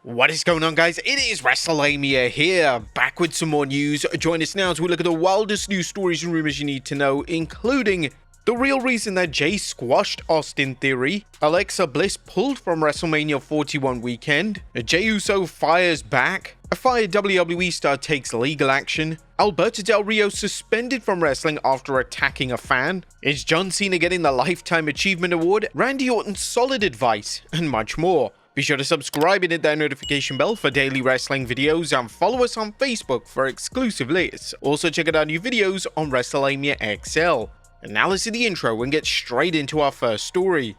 What is going on, guys? It is Wrestlelamia here, back with some more news. Join us now as we look at the wildest news stories and rumors you need to know, including the real reason that Jey squashed Austin Theory, Alexa Bliss pulled from Wrestlemania 41 weekend, Jey Uso fires back, a fired WWE star takes legal action, Alberto Del Rio suspended from wrestling after attacking a fan, is John Cena getting the Lifetime Achievement Award, Randy Orton's solid advice, and much more. Be sure to subscribe and hit that notification bell for daily wrestling videos and follow us on Facebook for exclusive lists. Also check out our new videos on Wrestlelamia XL. And now let's see the intro and get straight into our first story.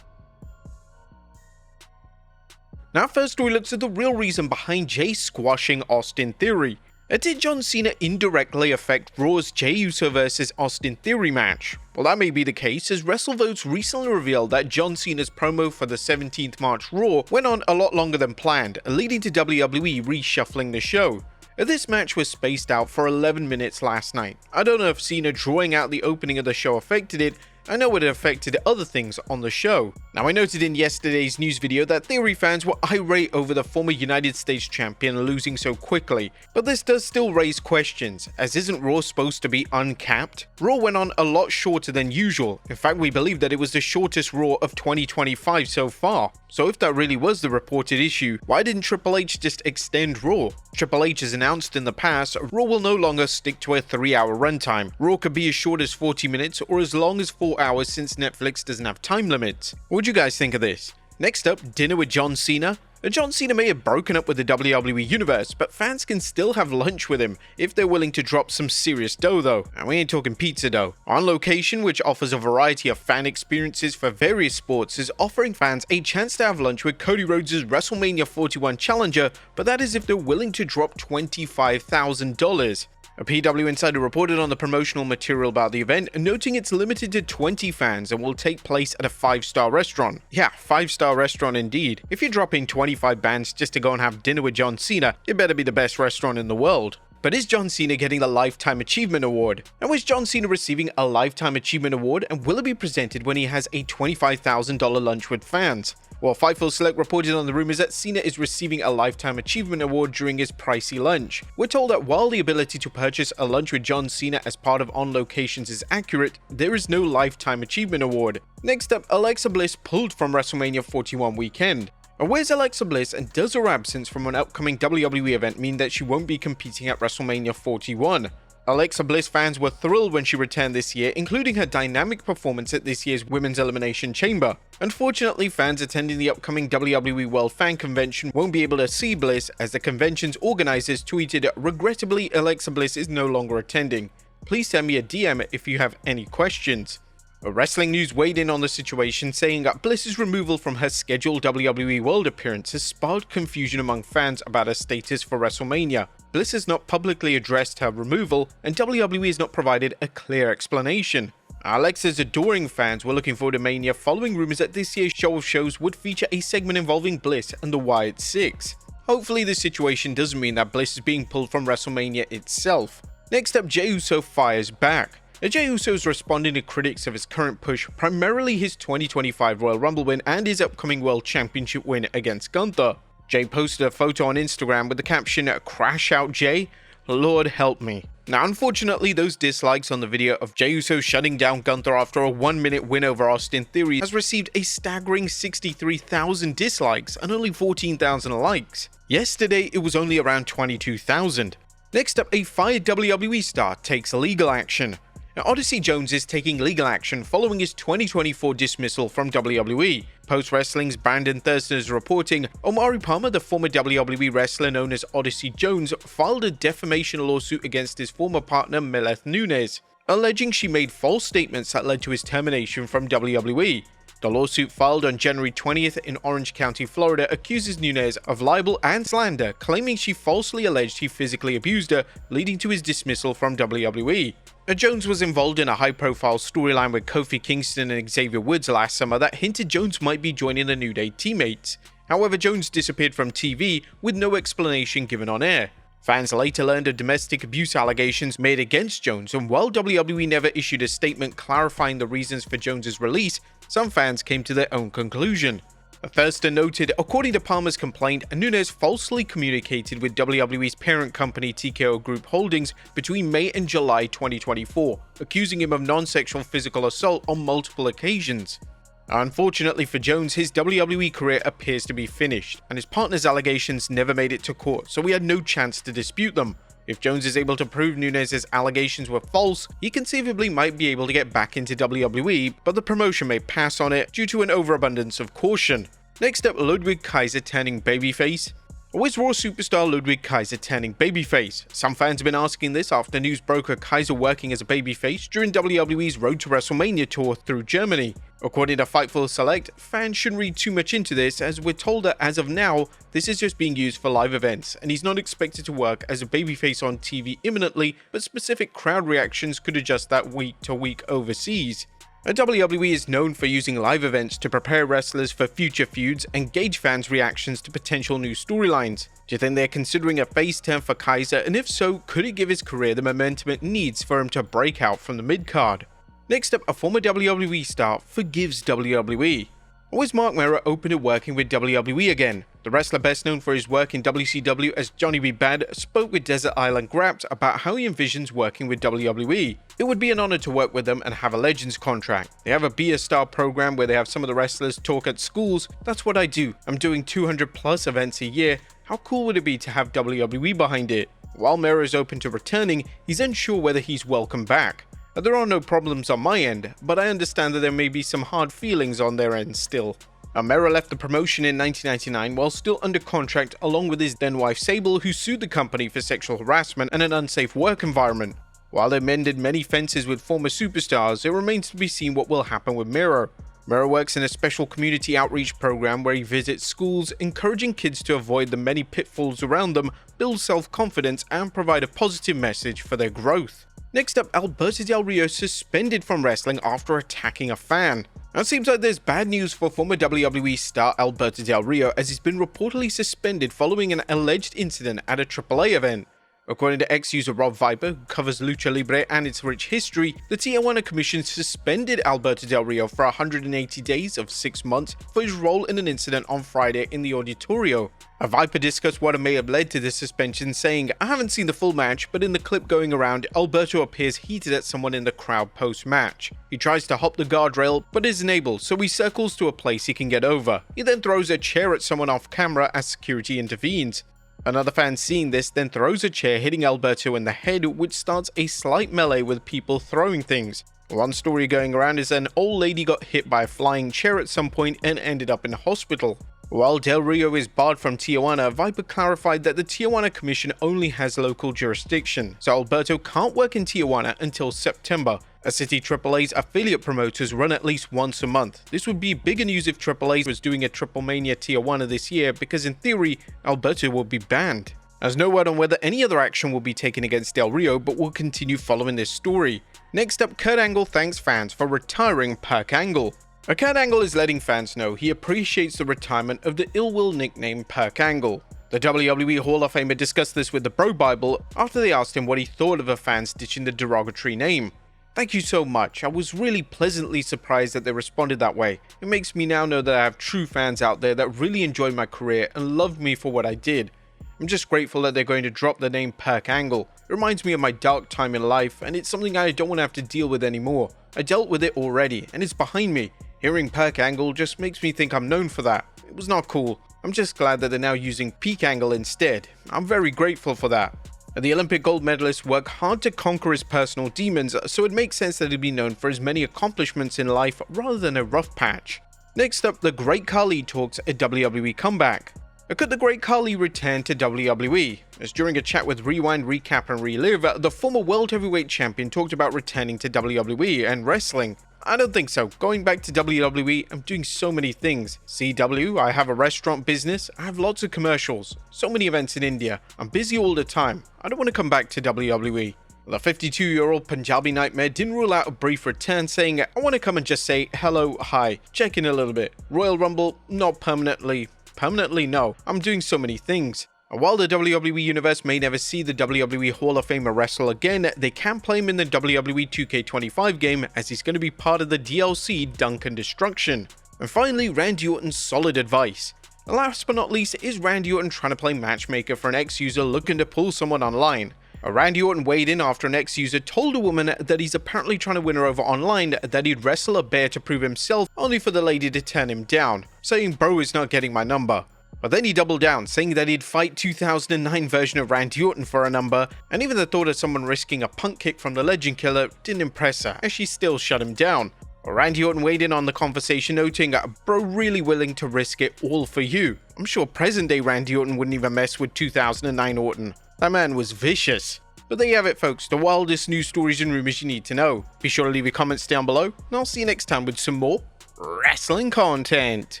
Now our first story looks at the real reason behind Jey squashing Austin Theory. Did John Cena indirectly affect Raw's Jey Uso vs Austin Theory match? Well, that may be the case, as WrestleVotes recently revealed that John Cena's promo for the 17th March Raw went on a lot longer than planned, leading to WWE reshuffling the show. This match was spaced out for 11 minutes last night. I don't know if Cena drawing out the opening of the show affected it. I know it affected other things on the show. Now, I noted in yesterday's news video that Theory fans were irate over the former United States champion losing so quickly, but this does still raise questions, as isn't Raw supposed to be uncapped? Raw went on a lot shorter than usual. In fact, we believe that it was the shortest Raw of 2025 so far. So if that really was the reported issue, why didn't Triple H just extend Raw? Triple H has announced in the past, Raw will no longer stick to a 3-hour runtime. Raw could be as short as 40 minutes or as long as 4 hours since Netflix doesn't have time limits. What do you guys think of this? Next up, dinner with John Cena. John Cena may have broken up with the WWE Universe, but fans can still have lunch with him if they're willing to drop some serious dough though. And we ain't talking pizza dough. On Location, which offers a variety of fan experiences for various sports, is offering fans a chance to have lunch with Cody Rhodes' WrestleMania 41 challenger, but that is if they're willing to drop $25,000. A PW Insider reported on the promotional material about the event, noting it's limited to 20 fans and will take place at a 5-star restaurant. Yeah, 5-star restaurant indeed. If you're dropping 25 bands just to go and have dinner with John Cena, it better be the best restaurant in the world. But is John Cena getting the Lifetime Achievement Award? Now, is John Cena receiving a Lifetime Achievement Award, and will it be presented when he has a $25,000 lunch with fans? Well, Fightful Select reported on the rumors that Cena is receiving a Lifetime Achievement Award during his pricey lunch. We're told that while the ability to purchase a lunch with John Cena as part of On Locations is accurate, there is no Lifetime Achievement Award. Next up, Alexa Bliss pulled from WrestleMania 41 weekend. Where's Alexa Bliss, and does her absence from an upcoming WWE event mean that she won't be competing at WrestleMania 41? Alexa Bliss fans were thrilled when she returned this year, including her dynamic performance at this year's Women's Elimination Chamber. Unfortunately, fans attending the upcoming WWE World Fan Convention won't be able to see Bliss, as the convention's organizers tweeted, "Regrettably, Alexa Bliss is no longer attending. Please send me a DM if you have any questions." Wrestling News weighed in on the situation, saying that Bliss's removal from her scheduled WWE World appearance has sparked confusion among fans about her status for WrestleMania. Bliss has not publicly addressed her removal, and WWE has not provided a clear explanation. Alexa's adoring fans were looking forward to Mania following rumors that this year's show of shows would feature a segment involving Bliss and the Wyatt Six. Hopefully this situation doesn't mean that Bliss is being pulled from WrestleMania itself. Next up, Jey Uso fires back. Jey Uso is responding to critics of his current push, primarily his 2025 Royal Rumble win and his upcoming World Championship win against Gunther. Jey posted a photo on Instagram with the caption, "Crash out Jey? Lord help me." Now, unfortunately, those dislikes on the video of Jey Uso shutting down Gunther after a 1-minute win over Austin Theory has received a staggering 63,000 dislikes and only 14,000 likes. Yesterday, it was only around 22,000. Next up, a fired WWE star takes legal action. Now, Odyssey Jones is taking legal action following his 2024 dismissal from WWE. Post Wrestling's Brandon Thurston is reporting, Omari Palmer, the former WWE wrestler known as Odyssey Jones, filed a defamation lawsuit against his former partner Meleth Nunes, alleging she made false statements that led to his termination from WWE. The lawsuit, filed on January 20th in Orange County, Florida, accuses Nunes of libel and slander, claiming she falsely alleged he physically abused her, leading to his dismissal from WWE. Jones was involved in a high-profile storyline with Kofi Kingston and Xavier Woods last summer that hinted Jones might be joining the New Day teammates. However, Jones disappeared from TV with no explanation given on air. Fans later learned of domestic abuse allegations made against Jones, and while WWE never issued a statement clarifying the reasons for Jones's release, some fans came to their own conclusion. Thurston noted, according to Palmer's complaint, Nunes falsely communicated with WWE's parent company TKO Group Holdings between May and July 2024, accusing him of non-sexual physical assault on multiple occasions. Unfortunately for Jones, his WWE career appears to be finished, and his partner's allegations never made it to court, so we had no chance to dispute them. If Jones is able to prove Nunes' allegations were false, he conceivably might be able to get back into WWE, but the promotion may pass on it due to an overabundance of caution. Next up, Ludwig Kaiser turning babyface. Or is Raw superstar Ludwig Kaiser turning babyface? Some fans have been asking this after news broke of Kaiser working as a babyface during WWE's Road to Wrestlemania tour through Germany. According to Fightful Select, fans shouldn't read too much into this, as we're told that as of now, this is just being used for live events, and he's not expected to work as a babyface on TV imminently, but specific crowd reactions could adjust that week to week overseas. WWE is known for using live events to prepare wrestlers for future feuds and gauge fans' reactions to potential new storylines. Do you think they're considering a face turn for Kaiser, and if so, could it give his career the momentum it needs for him to break out from the mid-card? Next up, a former WWE star forgives WWE. Or is Mark Mera open to working with WWE again? The wrestler, best known for his work in WCW as Johnny B. Bad, spoke with Desert Island Grapped about how he envisions working with WWE. It would be an honor to work with them and have a Legends contract. They have a Be a Star program where they have some of the wrestlers talk at schools. That's what I do. I'm doing 200 plus events a year. How cool would it be to have WWE behind it? While Mera is open to returning, he's unsure whether he's welcome back. There are no problems on my end, but I understand that there may be some hard feelings on their end still. Mera left the promotion in 1999 while still under contract along with his then wife Sable, who sued the company for sexual harassment and an unsafe work environment. While they mended many fences with former superstars, it remains to be seen what will happen with Mera. Mera works in a special community outreach program where he visits schools, encouraging kids to avoid the many pitfalls around them, build self-confidence, and provide a positive message for their growth. Next up, Alberto Del Rio suspended from wrestling after attacking a fan. Now it seems like there's bad news for former WWE star Alberto Del Rio, as he's been reportedly suspended following an alleged incident at a AAA event. According to ex-user Rob Viper, who covers Lucha Libre and its rich history, the Tijuana Commission suspended Alberto Del Rio for 180 days of 6 months for his role in an incident on Friday in the Auditorio. Viper discussed what may have led to the suspension, saying, "I haven't seen the full match, but in the clip going around, Alberto appears heated at someone in the crowd post-match. He tries to hop the guardrail, but isn't able, so he circles to a place he can get over. He then throws a chair at someone off camera as security intervenes. Another fan seeing this then throws a chair, hitting Alberto in the head, which starts a slight melee with people throwing things. One story going around is an old lady got hit by a flying chair at some point and ended up in hospital." While Del Rio is barred from Tijuana, Viper clarified that the Tijuana Commission only has local jurisdiction, so Alberto can't work in Tijuana until September. A city AAA's affiliate promoters run at least once a month. This would be bigger news if AAA was doing a Triplemania Tijuana this year, because in theory, Alberto will be banned. There's no word on whether any other action will be taken against Del Rio, but we'll continue following this story. Next up, Kurt Angle thanks fans for retiring Perc Angle. Kurt Angle is letting fans know he appreciates the retirement of the ill-will nickname Perc Angle. The WWE Hall of Famer discussed this with the Bro Bible after they asked him what he thought of a fans ditching the derogatory name. "Thank you so much. I was really pleasantly surprised that they responded that way. It makes me now know that I have true fans out there that really enjoyed my career and loved me for what I did. I'm just grateful that they're going to drop the name Perc Angle. It reminds me of my dark time in life, and it's something I don't want to have to deal with anymore. I dealt with it already, and it's behind me. Hearing Perc Angle just makes me think I'm known for that. It was not cool. I'm just glad that they're now using Peak Angle instead. I'm very grateful for that." The Olympic gold medalist worked hard to conquer his personal demons, so it makes sense that he'd be known for his many accomplishments in life rather than a rough patch. Next up, the Great Khali talks a WWE comeback. Could the Great Khali return to WWE? As during a chat with Rewind, Recap and Relive, the former World Heavyweight Champion talked about returning to WWE and wrestling. "I don't think so. Going back to WWE, I'm doing so many things. CW, I have a restaurant business, I have lots of commercials, so many events in India. I'm busy all the time. I don't want to come back to WWE. The 52-year-old Punjabi Nightmare didn't rule out a brief return, saying, "I want to come and just say hello, hi, check in a little bit. Royal Rumble, not permanently. Permanently, no. I'm doing so many things." And while the WWE Universe may never see the WWE Hall of Famer wrestle again, they can play him in the WWE 2K25 game, as he's going to be part of the DLC Dunk and Destruction. And finally, Randy Orton's solid advice. And last but not least is Randy Orton trying to play matchmaker for an ex-user looking to pull someone online. Randy Orton weighed in after an ex-user told a woman that he's apparently trying to win her over online, that he'd wrestle a bear to prove himself, only for the lady to turn him down, saying bro is not getting my number. But then he doubled down, saying that he'd fight 2009 version of Randy Orton for a number, and even the thought of someone risking a punt kick from the Legend Killer didn't impress her, as she still shut him down. Well, Randy Orton weighed in on the conversation, noting, bro really willing to risk it all for you. I'm sure present day Randy Orton wouldn't even mess with 2009 Orton. That man was vicious. But there you have it folks, the wildest news stories and rumors you need to know. Be sure to leave your comments down below, and I'll see you next time with some more wrestling content.